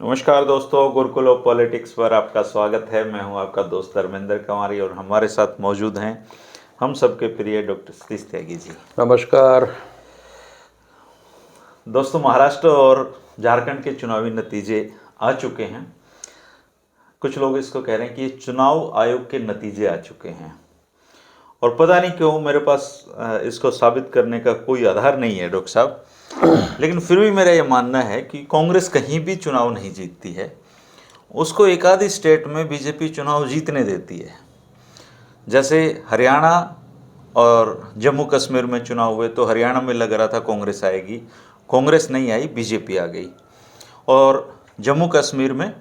नमस्कार दोस्तों, Gurukul of politics पर आपका स्वागत है। मैं हूं आपका दोस्त धर्मेंद्र कंवारी और हमारे साथ मौजूद हैं हम सबके प्रिय डॉक्टर सतीश त्यागी जी। नमस्कार दोस्तों, महाराष्ट्र और झारखंड के चुनावी नतीजे आ चुके हैं। कुछ लोग इसको कह रहे हैं कि ये चुनाव आयोग के नतीजे आ चुके हैं और पता नहीं क्यों मेरे पास इसको साबित करने का कोई आधार नहीं है डॉक्टर साहब, लेकिन फिर भी मेरा ये मानना है कि कांग्रेस कहीं भी चुनाव नहीं जीतती है, उसको एक आधी स्टेट में बीजेपी चुनाव जीतने देती है। जैसे हरियाणा और जम्मू कश्मीर में चुनाव हुए तो हरियाणा में लग रहा था कांग्रेस आएगी, कांग्रेस नहीं आई, बीजेपी आ गई और जम्मू कश्मीर में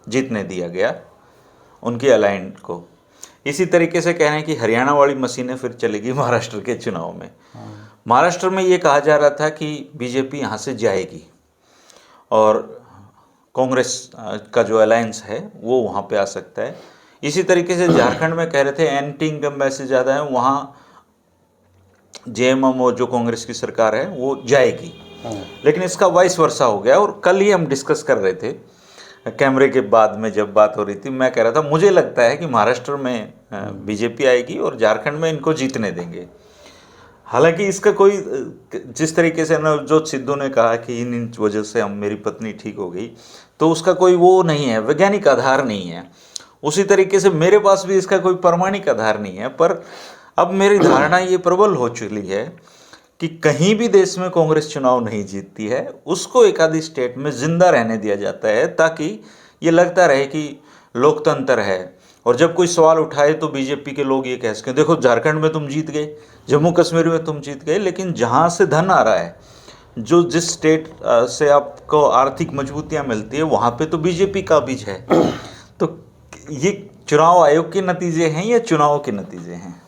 जीतने दिया गया उनकी अलायंस को। इसी तरीके से कह रहे हैं कि हरियाणा वाली मशीनें फिर चलेगी महाराष्ट्र के चुनाव में। महाराष्ट्र में ये कहा जा रहा था कि बीजेपी यहाँ से जाएगी और कांग्रेस का जो अलायंस है वो वहाँ पे आ सकता है। इसी तरीके से झारखंड में कह रहे थे एंटी इनकम्बेंसी से ज़्यादा है, वहाँ जेएमएम और जो कांग्रेस की सरकार है वो जाएगी, लेकिन इसका वाइस वर्सा हो गया। और कल ही हम डिस्कस कर रहे थे कैमरे के बाद में, जब बात हो रही थी, मैं कह रहा था मुझे लगता है कि महाराष्ट्र में बीजेपी आएगी और झारखंड में इनको जीतने देंगे। हालांकि इसका कोई, जिस तरीके से नवजोत सिद्धू ने कहा कि इन वजह से हम मेरी पत्नी ठीक हो गई, तो उसका कोई वो नहीं है, वैज्ञानिक आधार नहीं है। उसी तरीके से मेरे पास भी इसका कोई प्रमाणिक आधार नहीं है। पर अब मेरी धारणा ये प्रबल हो चुकी है कि कहीं भी देश में कांग्रेस चुनाव नहीं जीतती है, उसको एक आधी स्टेट में जिंदा रहने दिया जाता है ताकि ये लगता रहे कि लोकतंत्र है। और जब कोई सवाल उठाए तो बीजेपी के लोग ये कह सकें देखो झारखंड में तुम जीत गए, जम्मू कश्मीर में तुम जीत गए, लेकिन जहाँ से धन आ रहा है, जो जिस स्टेट से आपको आर्थिक मजबूतियाँ मिलती है, वहाँ पे तो बीजेपी का बीज है। तो ये चुनाव आयोग के नतीजे हैं या चुनाव के नतीजे हैं?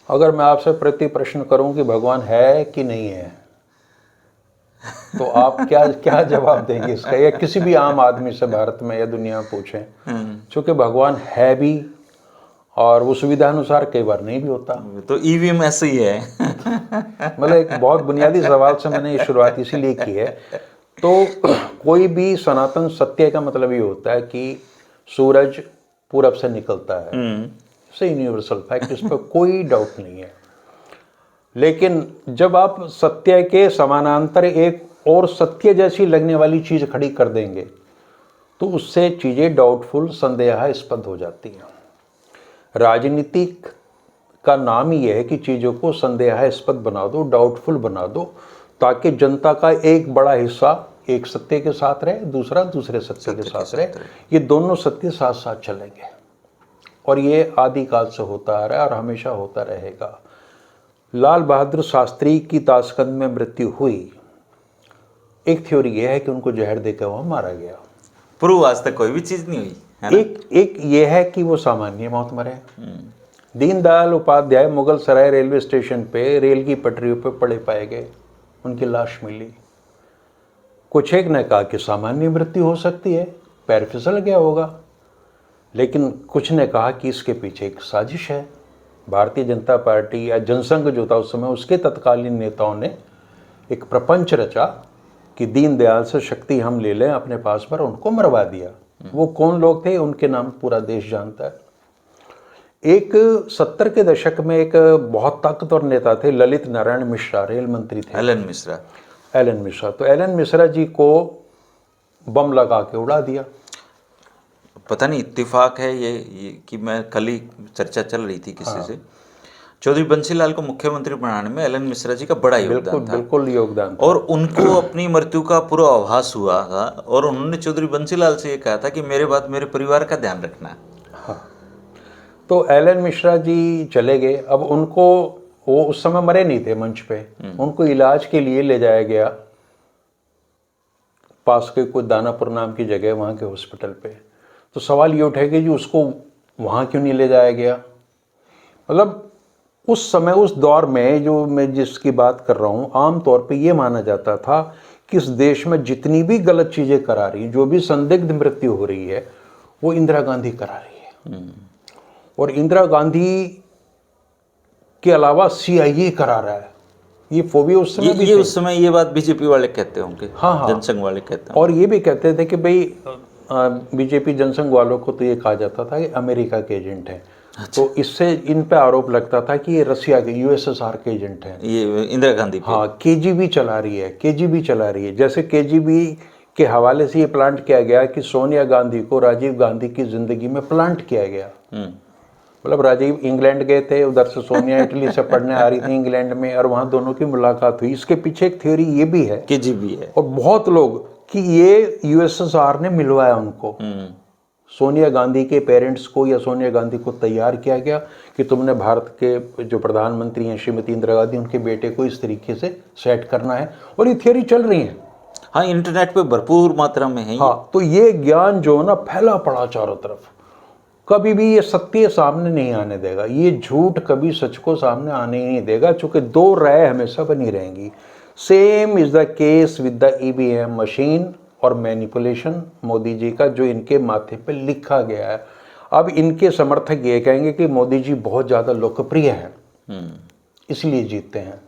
अगर मैं आपसे प्रति प्रश्न करूं कि भगवान है कि नहीं है, तो आप क्या क्या जवाब देंगे इसका? या किसी भी आम आदमी से भारत में या दुनिया में पूछें, क्योंकि भगवान है भी और वो सुविधा अनुसार कई बार नहीं भी होता। तो ईवीएम ऐसे ही है। मतलब एक बहुत बुनियादी सवाल से मैंने ये शुरुआत इसीलिए की है। तो कोई भी सनातन सत्य का मतलब ये होता है कि सूरज पूरब से निकलता है, से यूनिवर्सल फैक्ट, इस पर कोई डाउट नहीं है। लेकिन जब आप सत्य के समानांतर एक और सत्य जैसी लगने वाली चीज खड़ी कर देंगे तो उससे चीजें डाउटफुल, संदेहास्पद हो जाती हैं। राजनीतिक का नाम ही है कि चीजों को संदेहास्पद बना दो, डाउटफुल बना दो, ताकि जनता का एक बड़ा हिस्सा एक सत्य के साथ रहे, दूसरा दूसरे सत्य के साथ रहे। ये दोनों सत्य साथ साथ चलेंगे और ये आदिकाल से होता आ रहा है और हमेशा होता रहेगा। लाल बहादुर शास्त्री की ताशकंद में मृत्यु हुई, एक थ्योरी ये है कि उनको जहर देकर वहाँ मारा गया। प्रूव आज तक कोई भी चीज नहीं हुई है ना? एक ये है कि वो सामान्य मौत मरे। दीनदयाल उपाध्याय मुगल सराय रेलवे स्टेशन पे रेल की पटरियों पे पड़े पाए गए, उनकी लाश मिली। कुछ एक ने कहा कि सामान्य मृत्यु हो सकती है, पैर फिसल गया होगा, लेकिन कुछ ने कहा कि इसके पीछे एक साजिश है। भारतीय जनता पार्टी या जनसंघ जो था उस समय, उसके तत्कालीन नेताओं ने एक प्रपंच रचा कि दीनदयाल से शक्ति हम ले लें अपने पास, पर उनको मरवा दिया। वो कौन लोग थे उनके नाम पूरा देश जानता है। एक 70 के दशक में एक बहुत ताकतवर नेता थे, ललित नारायण मिश्रा, रेल मंत्री थे। एलन मिश्रा। तो एलन मिश्रा जी को बम लगा के उड़ा दिया। पता नहीं इत्तेफाक है ये कि मैं कल ही चर्चा चल रही थी किसी से, चौधरी बंसीलाल को मुख्यमंत्री बनाने में एलन मिश्रा जी का बड़ा योगदान था। बिल्कुल योगदान था। और उनको अपनी मृत्यु का पूरा आभास हुआ था और उन्होंने चौधरी बंसीलाल से ये कहा था कि मेरे बाद मेरे परिवार का ध्यान रखना। हाँ, तो एलन मिश्रा जी चले गए। अब उनको, वो उस समय मरे नहीं थे मंच पे, उनको इलाज के लिए ले जाया गया पास के कोई दानापुर नाम की जगह, वहाँ के हॉस्पिटल पे। तो सवाल ये उठेगा जी उसको वहाँ क्यों नहीं ले जाया गया? मतलब उस समय, उस दौर में जो मैं जिसकी बात कर रहा हूँ, आमतौर पे ये माना जाता था कि इस देश में जितनी भी गलत चीज़ें करा रही, जो भी संदिग्ध मृत्यु हो रही है, वो इंदिरा गांधी करा रही है। और इंदिरा गांधी के अलावा CIA करा रहा है। ये फोबिया उस समय भी ये थी। उस समय ये बात बीजेपी वाले कहते होंगे, हाँ, हाँ। जनसंघ वाले कहते हैं। और ये भी कहते थे कि भाई बीजेपी जनसंघ वालों को तो ये कहा जाता था कि अमेरिका के एजेंट हैं। तो इससे इन पे आरोप लगता था कि ये रसिया के, यूएसएसआर के एजेंट हैं। ये इंदिरा गांधी पे। हाँ, केजीबी चला रही है, केजीबी चला रही है। जैसे केजीबी के हवाले से ये प्लांट किया गया कि सोनिया गांधी को राजीव गांधी की जिंदगी में प्लांट किया गया। मतलब राजीव इंग्लैंड गए थे, उधर से सोनिया इटली से पढ़ने आ रही थी इंग्लैंड में, और वहाँ दोनों की मुलाकात हुई। इसके पीछे एक थ्योरी ये भी है, केजीबी है, और बहुत लोग, कि ये यूएसएसआर ने मिलवाया उनको। सोनिया गांधी के पेरेंट्स को या सोनिया गांधी को तैयार किया गया कि तुमने भारत के जो प्रधानमंत्री हैं श्रीमती इंदिरा गांधी, उनके बेटे को इस तरीके से सेट करना है। और ये थियोरी चल रही है। हाँ, इंटरनेट पे भरपूर मात्रा में है। हाँ, तो ये ज्ञान जो ना फैला पड़ा चारों तरफ, कभी भी ये सत्य सामने नहीं आने देगा। ये झूठ कभी सच को सामने आने ही नहीं देगा, चूंकि दो राय हमेशा बनी रहेंगी। Same is the case with the EVM machine और मैनिपुलेशन मोदी जी का, जो इनके माथे पे लिखा गया है। अब इनके समर्थक ये कहेंगे कि मोदी जी बहुत ज़्यादा लोकप्रिय हैं, इसलिए जीतते हैं,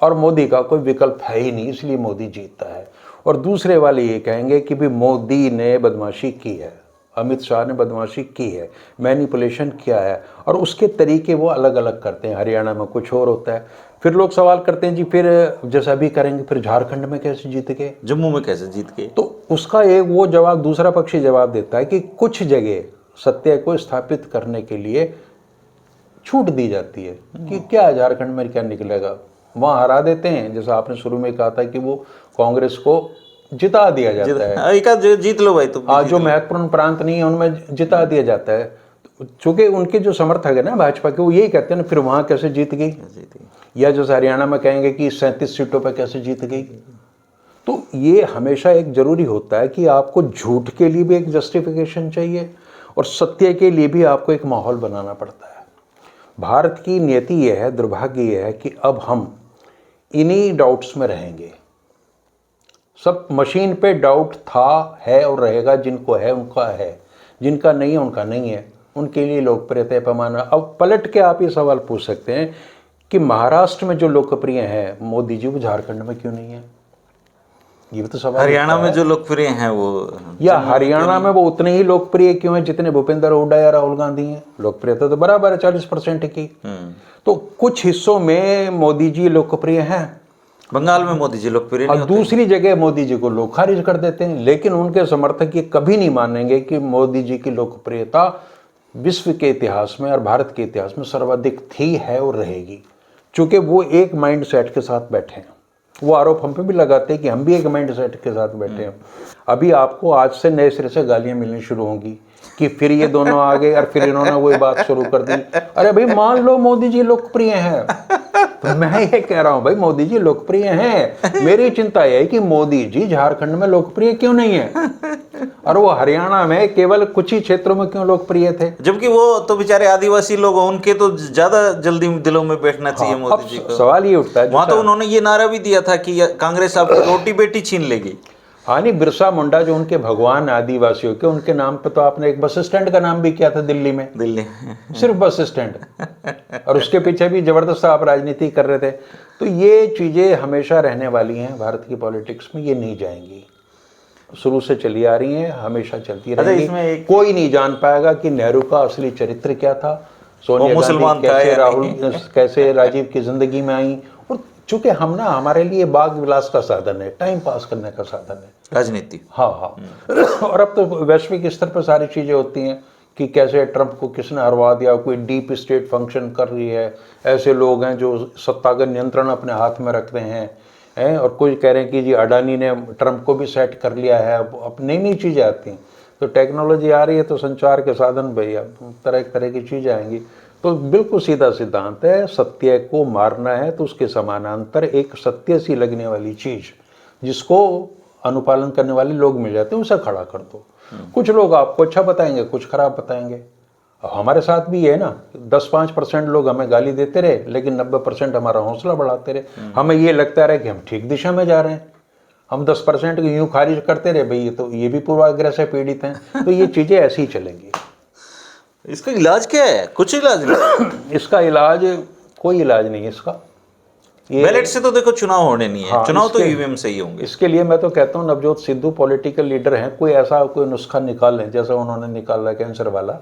और मोदी का कोई विकल्प है ही नहीं, इसलिए मोदी जीतता है। और दूसरे वाले ये कहेंगे कि भी मोदी ने बदमाशी की है, अमित शाह ने बदमाशी की है, मैनिपुलेशन किया है, और उसके तरीके वो अलग अलग करते हैं। हरियाणा में कुछ और होता है। फिर लोग सवाल करते हैं जी, फिर जैसा भी करेंगे फिर झारखंड में कैसे जीत गए, जम्मू में कैसे जीत गए? तो उसका एक वो जवाब दूसरा पक्षी जवाब देता है कि कुछ जगह सत्य को स्थापित करने के लिए छूट दी जाती है कि क्या झारखंड में क्या निकलेगा, वहाँ हरा देते हैं। जैसा आपने शुरू में कहा था कि वो कांग्रेस को जिता दिया जाता है, एक आध जीत लो भाई तुम। आज जो महत्वपूर्ण प्रांत नहीं है उनमें जिता दिया जाता है। चूंकि उनके जो समर्थक है ना भाजपा के, वो यही कहते हैं ना, फिर वहाँ कैसे जीत गई, या जैसे हरियाणा में कहेंगे कि 37 सीटों पर कैसे जीत गई। तो ये हमेशा एक जरूरी होता है कि आपको झूठ के लिए भी एक जस्टिफिकेशन चाहिए, और सत्य के लिए भी आपको एक माहौल बनाना पड़ता है। भारत की नियति यह है, दुर्भाग्य यह है कि अब हम इन्हीं डाउट्स में रहेंगे। सब मशीन पे डाउट था, है और रहेगा। जिनको है उनका है, जिनका नहीं है उनका नहीं है। उनके लिए लोकप्रियता पैमाना। अब पलट के आप ये सवाल पूछ सकते हैं कि महाराष्ट्र में जो लोकप्रिय हैं मोदी जी, वो झारखंड में क्यों नहीं है? ये भी तो सवाल। हरियाणा में जो लोकप्रिय हैं वो, या हरियाणा में वो उतने ही लोकप्रिय क्यों हैं जितने भूपेंद्र हुड्डा या राहुल गांधी हैं? लोकप्रियता तो बराबर है 40% की। तो कुछ हिस्सों में मोदी जी लोकप्रिय हैं, बंगाल में मोदी जी लोकप्रिय नहीं और दूसरी जगह मोदी जी को लोग खारिज कर देते हैं। लेकिन उनके समर्थक ये कभी नहीं मानेंगे कि मोदी जी की लोकप्रियता विश्व के इतिहास में और भारत के इतिहास में सर्वाधिक थी, है और रहेगी। चूंकि वो एक माइंड सेट के साथ बैठे हैं। वो आरोप हम पे भी लगाते हैं कि हम भी एक माइंड सेट के साथ बैठे हैं। अभी आपको आज से नए सिरे से गालियां मिलनी शुरू होंगी कि फिर ये दोनों आ गए और फिर इन्होंने वही बात शुरू कर दी। अरे भाई, मान लो मोदी जी लोकप्रिय हैं, तो मैं ये कह रहा हूं भाई मोदी जी लोकप्रिय हैं। मेरी चिंता यह है कि मोदी जी झारखंड में लोकप्रिय क्यों नहीं है, और वो हरियाणा में केवल कुछ ही क्षेत्रों में क्यों लोकप्रिय थे? जबकि वो तो बेचारे आदिवासी लोग, उनके तो ज्यादा जल्दी दिलों में बैठना चाहिए मोदी जी को। सवाल ये उठता है, वहां तो उन्होंने ये नारा भी दिया था कि कांग्रेस आपकी रोटी बेटी छीन लेगी। हाँ नहीं, बिरसा मुंडा जो उनके भगवान आदिवासियों के, उनके नाम पे तो आपने एक बस स्टैंड का नाम भी किया था दिल्ली में, दिल्ली सिर्फ बस स्टैंड, और उसके पीछे भी जबरदस्त आप राजनीति कर रहे थे। तो ये चीजें हमेशा रहने वाली हैं भारत की पॉलिटिक्स में, ये नहीं जाएंगी, शुरू से चली आ रही हैं, हमेशा चलती रहेंगी। कोई नहीं जान पाएगा कि नेहरू का असली चरित्र क्या था, सोनिया गांधी कैसे, राहुल कैसे राजीव की जिंदगी में आई। और चूंकि हम ना, हमारे लिए बाग विलास का साधन है, टाइम पास करने का साधन है राजनीति। हाँ हाँ। और अब तो वैश्विक स्तर पर सारी चीजें होती हैं कि कैसे ट्रंप को किसने हरवा दिया, कोई डीप स्टेट फंक्शन कर रही है, ऐसे लोग हैं जो सत्ता का नियंत्रण अपने हाथ में रखते हैं, और कोई कह रहे हैं कि जी अडानी ने ट्रंप को भी सेट कर लिया है। अब नई नई चीज़ें आती हैं, तो टेक्नोलॉजी आ रही है, तो संचार के साधन भाई अब तरह तरह की चीज़ें आएंगी। तो बिल्कुल सीधा सिद्धांत है, सत्य को मारना है तो उसके समानांतर एक सत्य सी लगने वाली चीज़ जिसको अनुपालन करने वाले लोग मिल जाते हैं, उसे खड़ा कर दो। कुछ लोग आपको अच्छा बताएंगे, कुछ खराब बताएंगे। हमारे साथ भी है ना, 10-5% लोग हमें गाली देते रहे, लेकिन 90% हमारा हौसला बढ़ाते रहे। हमें ये लगता रहे कि हम ठीक दिशा में जा रहे हैं। हम 10% को यूं खारिज करते रहे, भाई ये तो ये भी पूर्वाग्रह से पीड़ित हैं। तो ये चीजें ऐसी ही चलेंगी। इसका इलाज क्या है? कुछ इलाज नहीं। इसका इलाज, कोई इलाज नहीं है इसका। बैलेट से तो देखो चुनाव होने नहीं है। हाँ, चुनाव तो ईवीएम से ही होंगे। इसके लिए मैं तो कहता हूँ नवजोत सिद्धू पॉलिटिकल लीडर हैं, कोई ऐसा कोई नुस्खा निकाल लें जैसा उन्होंने निकाला कैंसर वाला,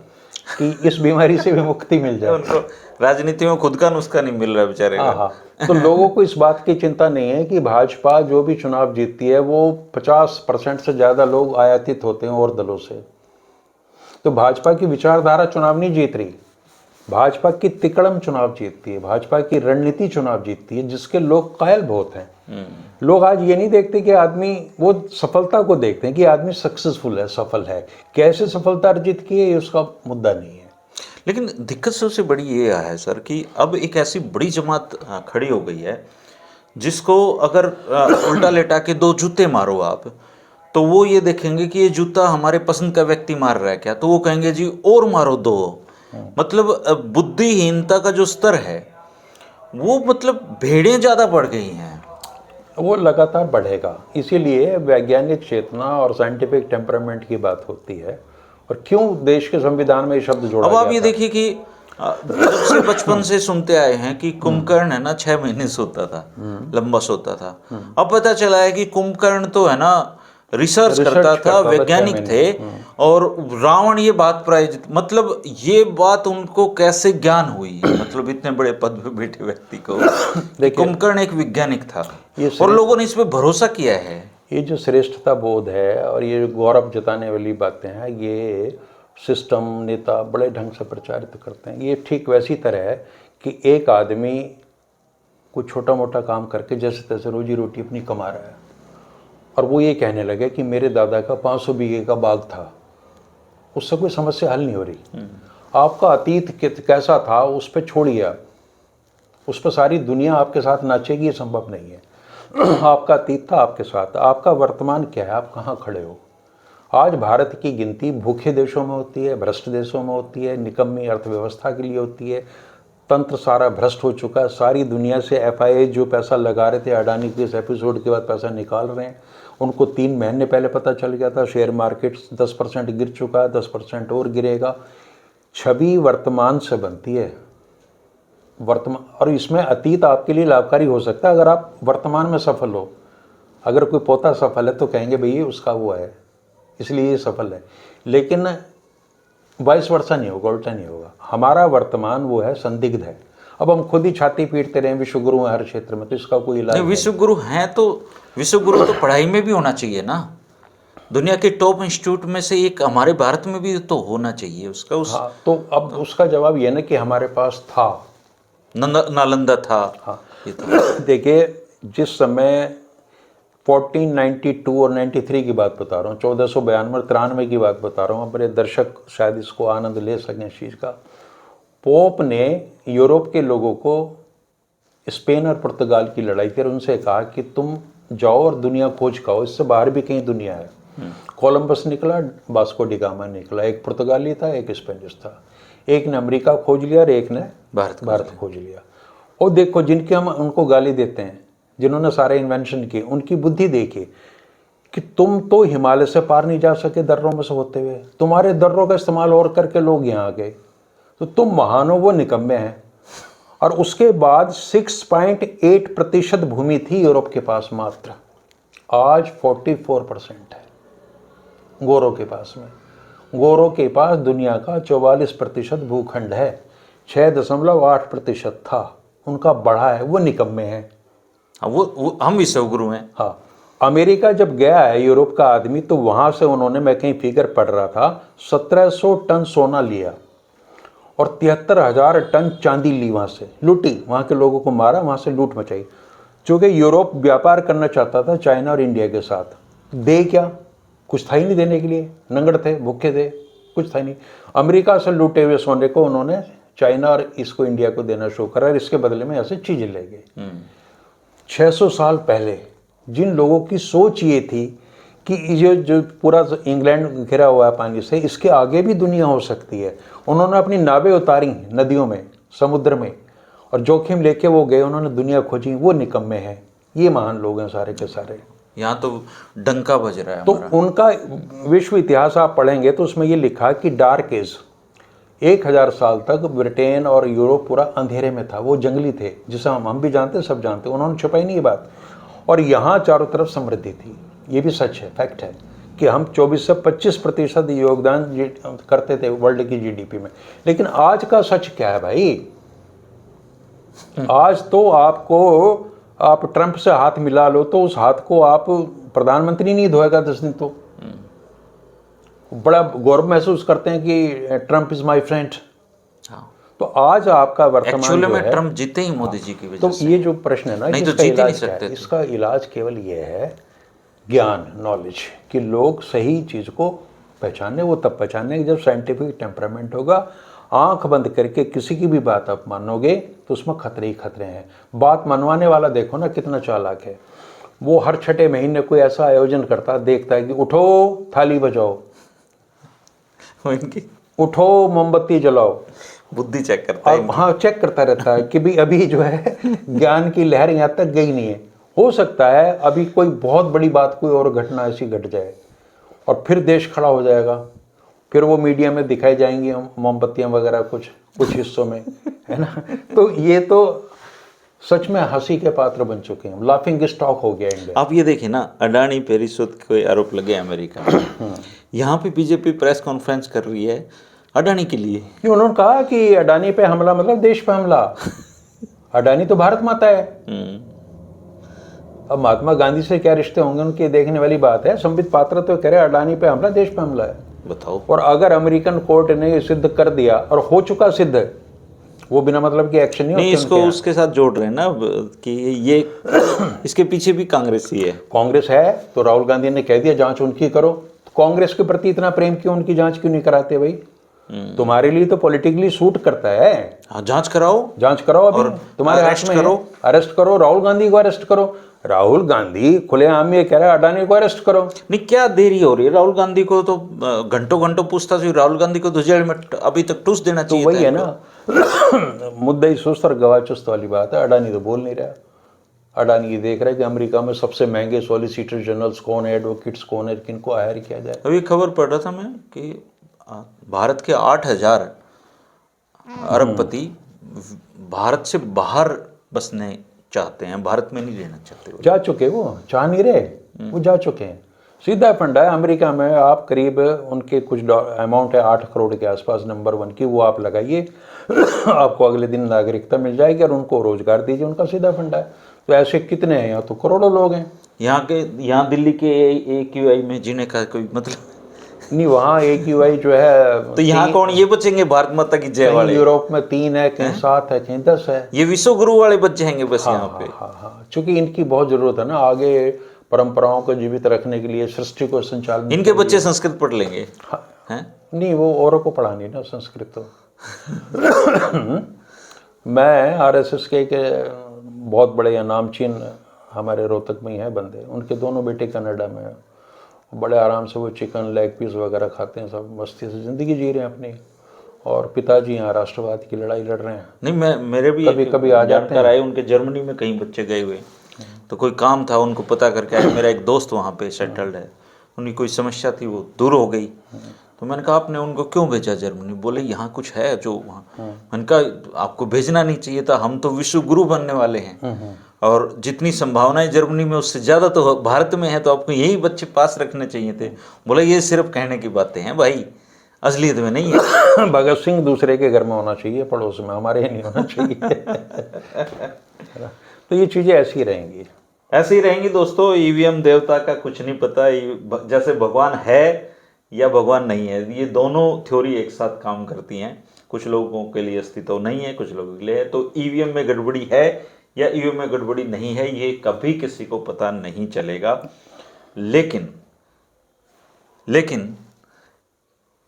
कि इस बीमारी से भी मुक्ति मिल जाए। उनको राजनीति में खुद का नुस्खा नहीं मिल रहा बेचारे हाँ को। हाँ, तो लोगों को इस बात की चिंता नहीं है कि भाजपा जो भी चुनाव जीतती है वो 50% से ज़्यादा लोग आयातित होते हैं और दलों से। तो भाजपा की विचारधारा चुनाव नहीं जीत रही, भाजपा की तिकड़म चुनाव जीतती है, भाजपा की रणनीति चुनाव जीतती है, जिसके लोग कायल बहुत हैं। लोग आज ये नहीं देखते कि आदमी, वो सफलता को देखते हैं कि आदमी सक्सेसफुल है, सफल है, कैसे सफलता अर्जित की है ये उसका मुद्दा नहीं है। लेकिन दिक्कत सबसे बड़ी ये है सर कि अब एक ऐसी बड़ी जमात खड़ी हो गई है जिसको अगर उल्टा लेटा के दो जूते मारो आप, तो वो ये देखेंगे कि ये जूता हमारे पसंद का व्यक्ति मार रहा है क्या, तो वो कहेंगे जी और मारो दो। मतलब बुद्धिहीनता का जो स्तर है वो, मतलब भेड़ें ज़्यादा बढ़ गई हैं। वो लगातार बढ़ेगा, इसीलिए वैज्ञानिक चेतना और साइंटिफिक टेम्परामेंट की बात होती है। और क्यों देश के संविधान में ये शब्द जोड़ा अब गया आप ये था? देखिए कि जब से बचपन से सुनते आए हैं कि कुंभकर्ण है ना 6 महीने सोता था, लंबा सोता था। अब पता चला है कि कुंभकर्ण तो है ना रिसर्च करता था, वैज्ञानिक थे, और रावण ये बात प्रायोजित, मतलब ये बात उनको कैसे ज्ञान हुई, मतलब इतने बड़े पद पे बैठे व्यक्ति को कि कुंभकर्ण एक वैज्ञानिक था और लोगों ने इस पे भरोसा किया है। ये जो श्रेष्ठता बोध है और ये जो गौरव जताने वाली बातें हैं, ये सिस्टम नेता बड़े ढंग से प्रचारित करते हैं। ये ठीक वैसी तरह है कि एक आदमी कोई छोटा मोटा काम करके जैसे तैसे रोजी रोटी अपनी कमा रहा है और वो ये कहने लगे कि मेरे दादा का 500 बीघे का बाग था, उससे कोई समस्या हल नहीं हो रही। आपका अतीत कैसा था उस पर छोड़िए, आप उस पर सारी दुनिया आपके साथ नाचेगी, ये संभव नहीं है। आपका अतीत था आपके साथ, आपका वर्तमान क्या है, आप कहाँ खड़े हो। आज भारत की गिनती भूखे देशों में होती है, भ्रष्ट देशों में होती है, निकम्मी अर्थव्यवस्था के लिए होती है, तंत्र सारा भ्रष्ट हो चुका है। सारी दुनिया से FII जो पैसा लगा रहे थे अडानी के इस एपिसोड के बाद पैसा निकाल रहे हैं। उनको 3 महीने पहले पता चल गया था शेयर मार्केट 10% गिर चुका है, 10% और गिरेगा। छवि वर्तमान से बनती है, वर्तमान, और इसमें अतीत आपके लिए लाभकारी हो सकता है अगर आप वर्तमान में सफल हो। अगर कोई पोता सफल है तो कहेंगे भई उसका वो है इसलिए ये सफल है, लेकिन वाइस वर्सा नहीं होगा, उल्टा नहीं होगा। हमारा वर्तमान वो है, संदिग्ध है। अब हम खुद ही छाती पीटते रहे विश्वगुरु हैं हर क्षेत्र में, तो इसका कोई इलाज नहीं। विश्वगुरु हैं तो विश्वगुरु तो पढ़ाई में भी होना चाहिए ना, दुनिया के टॉप इंस्टीट्यूट में से एक हमारे भारत में भी तो होना चाहिए उसका। हाँ, तो अब उसका जवाब ये ना कि हमारे पास था, नालंदा था। हाँ ये था। देखिए, जिस समय 1492 और 93 की बात बता रहा हूँ, 1492 और 93 की बात बता रहा हूँ, अपने दर्शक शायद इसको आनंद ले सकें इस चीज़ का। पोप ने यूरोप के लोगों को स्पेन और पुर्तगाल की लड़ाई थी और उनसे कहा कि तुम जाओ और दुनिया खोज खाओ, इससे बाहर भी कहीं दुनिया है। कोलंबस निकला, वास्को डी गामा निकला, एक पुर्तगाली था, एक स्पेनिश था। एक ने अमेरिका खोज लिया और एक ने भारत खोज लिया। और देखो, जिनके हम उनको गाली देते हैं, जिन्होंने सारे इन्वेंशन किए, उनकी बुद्धि देखिए कि तुम तो हिमालय से पार नहीं जा सके दर्रों में से होते हुए, तुम्हारे दर्रों का इस्तेमाल और करके लोग यहाँ आ गए, तो तुम महान हो, वो निकम्मे हैं। और उसके बाद 6.8% भूमि थी यूरोप के पास मात्र, आज 44% है गोरों के पास में। गोरों के पास दुनिया का 44% भूखंड है, 6.8% था उनका बढ़ा है, वो निकम्मे हैं। वो हम विश्वगुरु हैं। हाँ, अमेरिका जब गया है यूरोप का आदमी, तो वहाँ से उन्होंने, मैं कहीं फिगर पढ़ रहा था, 1700 टन सोना लिया और 73,000 टन चांदी ली, वहाँ से लूटी, वहाँ के लोगों को मारा, वहाँ से लूट मचाई। चूँकि यूरोप व्यापार करना चाहता था चाइना और इंडिया के साथ, दे क्या, कुछ था ही नहीं देने के लिए, नंगड़ थे, भूखे थे, कुछ था ही नहीं। अमेरिका से लूटे हुए सोने को उन्होंने चाइना और इसको इंडिया को देना शुरू करा और इसके बदले में ऐसे चीज़ें ले गए। 600 साल पहले जिन लोगों की सोच ये थी कि ये जो पूरा इंग्लैंड घिरा हुआ है पानी से, इसके आगे भी दुनिया हो सकती है, उन्होंने अपनी नावें उतारी नदियों में, समुद्र में, और जोखिम लेके वो गए, उन्होंने दुनिया खोजी, वो निकम्मे हैं। ये महान लोग हैं सारे के सारे। यहाँ तो डंका बज रहा है तो हमारा। उनका विश्व इतिहास आप पढ़ेंगे तो उसमें ये लिखा कि डार्क एज, 1000 साल तक ब्रिटेन और यूरोप पूरा अंधेरे में था, वो जंगली थे, जिसे हम भी जानते हैं, सब जानते हैं, उन्होंने छुपाई नहीं ये बात। और यहाँ चारों तरफ समृद्धि थी, ये भी सच है, फैक्ट है कि हम 24 से 25% योगदान करते थे वर्ल्ड की जीडीपी में। लेकिन आज का सच क्या है भाई? आज तो आप ट्रंप से हाथ मिला लो तो उस हाथ को आप प्रधानमंत्री नहीं धोएगा 10 दिन तो। बड़ा गौरव महसूस करते हैं कि ट्रंप इज माय फ्रेंड। तो आज आपका वर्तमान एक्चुअली जो में है, ट्रंप जीते ही मोदी जी की वजह तो से। ये जो प्रश्न है ना, नहीं तो इसका जीत ही नहीं इलाज क्या सकते है? थे। इसका इलाज केवल ये है ज्ञान, नॉलेज, कि लोग सही चीज को पहचाने। वो तब पहचाने जब साइंटिफिक टेम्परामेंट होगा। आंख बंद करके किसी की भी बात आप मानोगे तो उसमें खतरे ही खतरे हैं। बात मनवाने वाला देखो ना कितना चालाक है, वो हर छठे महीने कोई ऐसा आयोजन करता, देखता है कि उठो थाली बजाओ, वो इनकी उठो मोमबत्ती जलाओ, बुद्धि चेक करता है और हाँ चेक करता रहता है कि भी अभी जो है ज्ञान की लहर यहाँ तक गई नहीं है। हो सकता है अभी कोई बहुत बड़ी बात, कोई और घटना ऐसी घट जाए और फिर देश खड़ा हो जाएगा, फिर वो मीडिया में दिखाई जाएंगी मोमबत्तियां वगैरह कुछ हिस्सों में, है ना। तो ये तो सच में हंसी के पात्र बन चुके हैं, लाफिंग स्टॉक हो गया इंडिया। आप ये देखिए ना, अडानी पेरिसोत के आरोप लगे अमेरिका में, यहाँ पे बीजेपी प्रेस कॉन्फ्रेंस कर रही है अडानी के लिए। कि उन्होंने कहा कि अडानी पे हमला मतलब देश पे हमला। अडानी तो भारत माता है। अब महात्मा गांधी से क्या रिश्ते होंगे उनके, देखने वाली बात है। संबित पात्रा तो कह रहे अडानी पे हमला, देश पे हमला है। बताओ। और अगर अमेरिकन कोर्ट ने ये सिद्ध कर दिया, और हो चुका सिद्ध, वो बिना मतलब की एक्शन नहीं, इसको उसके साथ जोड़ रहे हैं ना कि ये इसके पीछे भी कांग्रेस ही है। कांग्रेस है तो राहुल गांधी ने कह दिया जांच उनकी करो। तो कांग्रेस के प्रति इतना प्रेम क्यों, उनकी जांच क्यों नहीं कराते भाई? तुम्हारे लिए तो पॉलिटिकली सूट करता है। हाँ, जांच कराओ, जांच कराओ, अभी तुम्हारे हाथ में है। अरेस्ट करो, राहुल गांधी को अरेस्ट करो। राहुल गांधी खुलेआम ये कह रहा है अडानी को अरेस्ट करो। नहीं, क्या देरी हो रही है? राहुल गांधी को तो घंटों घंटों पूछताछ हुई, राहुल गांधी को तो जेल में अभी तक ठूस देना चाहिए। तो वही है ना मुद्दा ही सुस्त और गवाह चुस्त वाली बात है। अडानी तो बोल नहीं रहा। अडानी ये देख रहा है कि अमेरिका में सबसे महंगे सॉलिसिटर जनरल्स कौन है, एडवोकेट्स कौन है, किनको हायर किया जाए। अभी खबर पढ़ रहा था मैं कि भारत के 8000 अरबपति भारत से बाहर बसने चाहते हैं, भारत में नहीं रहना चाहते। जा चुके, वो चाह नहीं रहे, वो जा चुके हैं। सीधा फंडा है अमेरिका में। आप करीब उनके कुछ अमाउंट है 8 करोड़ के आसपास नंबर 1 की, वो आप लगाइए आपको अगले दिन नागरिकता मिल जाएगी और उनको रोजगार दीजिए, उनका सीधा फंडा है। तो ऐसे कितने हैं? यहाँ तो करोड़ों लोग हैं। यहाँ दिल्ली के AQI में जीने का कोई मतलब नहीं, वहाँ AQI जो है तो यहाँ कौन ये बचेंगे भारत माता की जय वाले? यूरोप में 3 है, कहीं 7 है, कहीं 10 है। ये विश्व गुरु वाले बच जाएंगे बस यहाँ पे। हाँ, चूंकि इनकी बहुत जरूरत है ना आगे परंपराओं को जीवित रखने के लिए, सृष्टि को संचालन। इनके बच्चे संस्कृत पढ़ लेंगे। हैं? नहीं, वो औरों को पढ़ानी ना संस्कृत तो। मैं RSS के बहुत बड़े नामचीन हमारे रोहतक में ही है बंदे, उनके दोनों बेटे कनाडा में हैं। बड़े आराम से वो चिकन लेग पीस वगैरह खाते हैं, सब मस्ती से ज़िंदगी जी रहे हैं अपनी। और पिताजी यहाँ राष्ट्रवाद की लड़ाई लड़ रहे हैं। नहीं, मेरे भी कभी आ जाते हैं। आए उनके जर्मनी में कहीं बच्चे गए हुए, तो कोई काम था उनको पता करके आए। मेरा एक दोस्त वहाँ पे सेटल्ड है, उनकी कोई समस्या थी, वो दूर हो गई। तो मैंने कहा आपने उनको क्यों भेजा जर्मनी? बोले यहाँ कुछ है जो वहाँ। मैंने कहा आपको भेजना नहीं चाहिए था, हम तो विश्व गुरु बनने वाले हैं और जितनी संभावनाएं जर्मनी में उससे ज़्यादा तो भारत में है, तो आपको यही बच्चे पास रखने चाहिए थे। बोले ये सिर्फ कहने की बातें हैं भाई, असलियत में नहीं है। भगत सिंह दूसरे के घर में होना चाहिए, पड़ोस में, हमारे यहाँ नहीं होना चाहिए। तो ये चीज़ें ऐसी रहेंगी, ऐसे ही रहेंगी दोस्तों। EVM देवता का कुछ नहीं पता, जैसे भगवान है या भगवान नहीं है, ये दोनों थ्योरी एक साथ काम करती हैं। कुछ लोगों के लिए अस्तित्व नहीं है, कुछ लोगों के लिए है। तो EVM में गड़बड़ी है या EVM में गड़बड़ी नहीं है, ये कभी किसी को पता नहीं चलेगा। लेकिन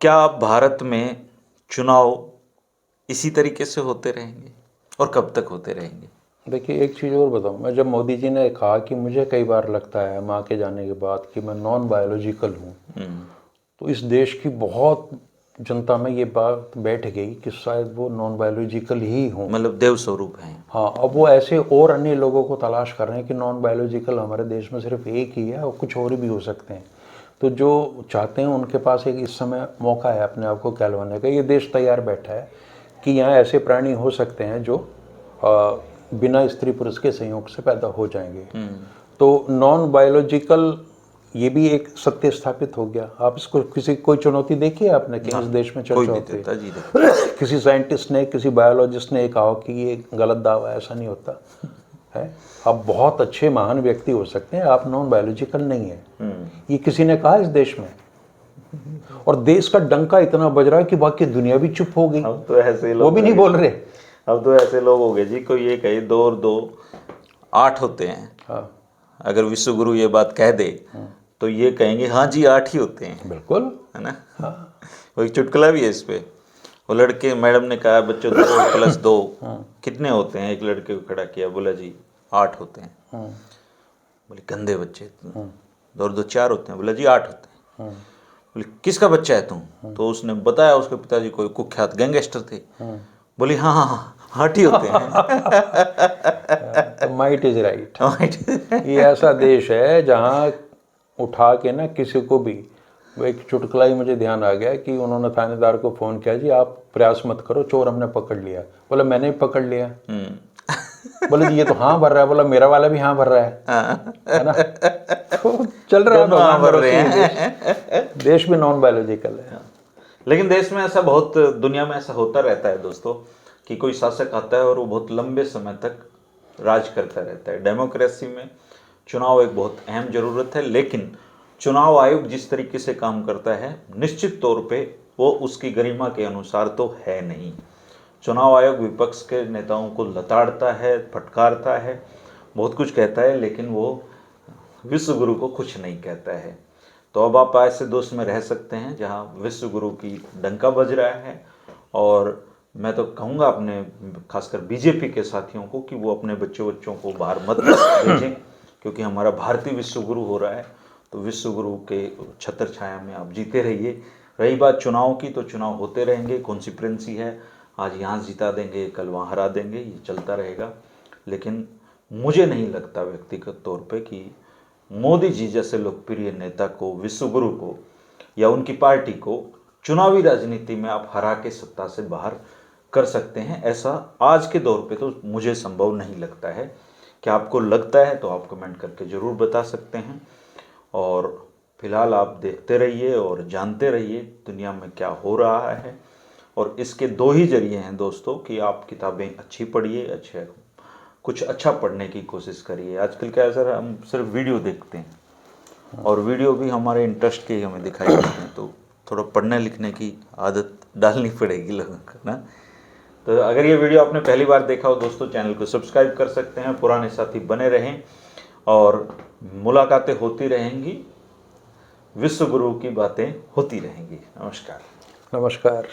क्या भारत में चुनाव इसी तरीके से होते रहेंगे और कब तक होते रहेंगे? देखिए एक चीज़ और बताऊँ मैं, जब मोदी जी ने कहा कि मुझे कई बार लगता है माँ के जाने के बाद कि मैं नॉन बायोलॉजिकल हूँ, तो इस देश की बहुत जनता में ये बात बैठ गई कि शायद वो नॉन बायोलॉजिकल ही हूँ, मतलब देव स्वरूप हैं। हाँ, अब वो ऐसे और अन्य लोगों को तलाश कर रहे हैं कि नॉन बायोलॉजिकल हमारे देश में सिर्फ एक ही है और कुछ और भी हो सकते हैं। तो जो चाहते हैं उनके पास एक इस समय मौका है अपने आप को कहलवाने का। ये देश तैयार बैठा है कि यहाँ ऐसे प्राणी हो सकते हैं जो बिना स्त्री पुरुष के संयोग से पैदा हो जाएंगे। तो नॉन बायोलॉजिकल ये भी एक सत्य स्थापित हो गया। आप इसको कोई चुनौती देखी है आपने कि इस देश में चर्चा होती है? किसी साइंटिस्ट ने, किसी बायोलॉजिस्ट ने कहा कि ये गलत दावा है, ऐसा नहीं होता है। आप बहुत अच्छे महान व्यक्ति हो सकते हैं, आप नॉन बायोलॉजिकल नहीं है, ये किसी ने कहा इस देश में। और देश का डंका इतना बज रहा है कि बाकी दुनिया भी चुप हो गई। अब तो ऐसे लोग, वो भी नहीं बोल रहे। अब तो ऐसे लोग हो गए जी, कोई ये कहे 2 और 2 8 होते हैं। हाँ, अगर विश्व गुरु ये बात कह दे तो ये कहेंगे हाँ जी 8 ही होते हैं, बिल्कुल, है ना। हाँ, वो एक चुटकुला भी है इस पे। वो लड़के, मैडम ने कहा बच्चों 2 + 2 कितने होते हैं? एक लड़के को खड़ा किया, बोला जी 8 होते हैं। बोले गंदे बच्चे, 2 और 2 4 होते हैं। बोला जी 8 होते हैं। बोले किसका बच्चा है तुम? तो उसने बताया उसके पिताजी कोई कुख्यात गैंगस्टर थे। बोली हाँ हाँ हाँ 8 ही होते हैं। Might is right. ये ऐसा देश है जहाँ उठा के ना किसी को भी, वो एक चुटकुला ही मुझे ध्यान आ गया कि उन्होंने थानेदार को फ़ोन किया, जी आप प्रयास मत करो, चोर हमने पकड़ लिया। बोला मैंने भी पकड़ लिया। बोले जी ये तो हाँ भर रहा है। बोला मेरा वाला भी हाँ भर रहा है ना। तो चल रहा है, भगवान भरोसे ही देश भी नॉन बायोलॉजिकल है। लेकिन देश में ऐसा बहुत, दुनिया में ऐसा होता रहता है दोस्तों कि कोई शासक आता है और वो बहुत लंबे समय तक राज करता रहता है। डेमोक्रेसी में चुनाव एक बहुत अहम जरूरत है, लेकिन चुनाव आयोग जिस तरीके से काम करता है निश्चित तौर पे वो उसकी गरिमा के अनुसार तो है नहीं। चुनाव आयोग विपक्ष के नेताओं को लताड़ता है, फटकारता है, बहुत कुछ कहता है, लेकिन वो विश्व गुरु को कुछ नहीं कहता है। तो अब आप ऐसे दोस्त में रह सकते हैं जहां विश्व गुरु की डंका बज रहा है। और मैं तो कहूँगा अपने खासकर बीजेपी के साथियों को कि वो अपने बच्चों को बाहर मत भेजें, क्योंकि हमारा भारतीय विश्व गुरु हो रहा है। तो विश्व गुरु के छत्र छाया में आप जीते रहिए। रही बात चुनाव की, तो चुनाव होते रहेंगे, कॉन्सिक्वेंसी है, आज यहाँ जिता देंगे, कल वहाँ हरा देंगे, ये चलता रहेगा। लेकिन मुझे नहीं लगता व्यक्तिगत तौर पे कि मोदी जी जैसे लोकप्रिय नेता को, विश्व गुरु को या उनकी पार्टी को चुनावी राजनीति में आप हरा के सत्ता से बाहर कर सकते हैं। ऐसा आज के दौर पे तो मुझे संभव नहीं लगता है। क्या आपको लगता है तो आप कमेंट करके ज़रूर बता सकते हैं। और फिलहाल आप देखते रहिए और जानते रहिए दुनिया में क्या हो रहा है। और इसके 2 ही जरिए हैं दोस्तों कि आप किताबें अच्छी पढ़िए, कुछ अच्छा पढ़ने की कोशिश करिए। आजकल क्या है सर, हम सिर्फ वीडियो देखते हैं और वीडियो भी हमारे इंटरेस्ट के हमें दिखाई देते हैं, तो थोड़ा पढ़ने लिखने की आदत डालनी पड़ेगी लोगों को ना। तो अगर ये वीडियो आपने पहली बार देखा हो दोस्तों, चैनल को सब्सक्राइब कर सकते हैं। पुराने साथी बने रहें और मुलाकातें होती रहेंगी, विश्व गुरु की बातें होती रहेंगी। नमस्कार। नमस्कार।